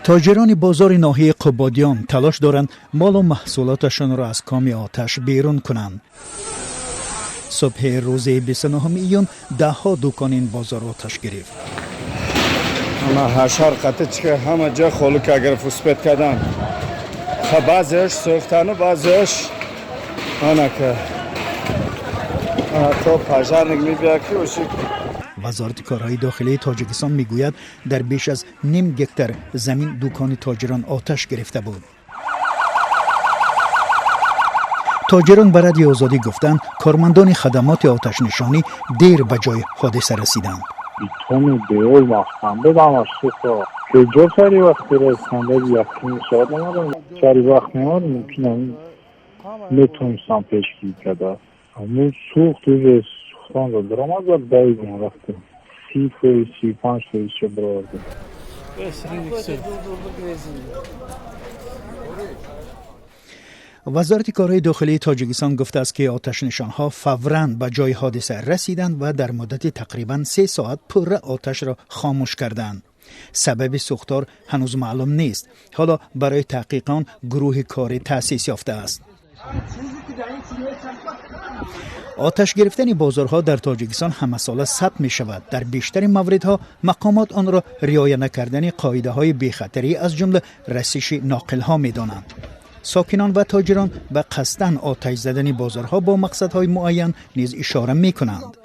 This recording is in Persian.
تاجران بازار ناحیه قبادیان تلاش دارند مال و محصولاتشان را از کام آتش بیرون کنند. صبح روز 29 ایون ده ها دکان این بازار آتش گرفت. اما هشار قطع که همه جا خلق اگر فسپت کردن. بعضیش سوختن و بعضیش آنها که تو پاجار نگمی بیا که وشی. وزارت کارهای داخلی تاجیکستان میگوید در بیش از نیم گکتر زمین دکان تاجران آتش گرفته بود. تاجران به رادیو آزادی گفتند کارمندان خدمات آتش نشانی دیر به جای حادثه رسیدند. بیتون بیول وقتم بدم از سوختا که جا سری وقتی رسنده یکی ساعت نمارم سری وقت نمارم ممکنه نتونستم پیشگیری کرده اما سوخت روی سوختان را درآمد و دایدیم وقتی 30-35 چه برارده. وزارت کارهای داخلی تاجیکستان گفته است که آتش نشانها فوراً به جای حادثه رسیدند و در مدت تقریباً 3 ساعت پره آتش را خاموش کردند. سبب سوختار هنوز معلوم نیست. حالا برای تحقیقات گروه کاری تأسیس یافته است. آتش گرفتن بازارها در تاجیکستان همه ساله ثبت می شود. در بیشتر موردها مقامات آن را رعایت نکردن قاعده های بی‌خطری از جمله رسش ناقل ها می دانند. ساکنان و تاجران به قصداً آتش زدن بازارها با مقصدهای معین نیز اشاره می کنند.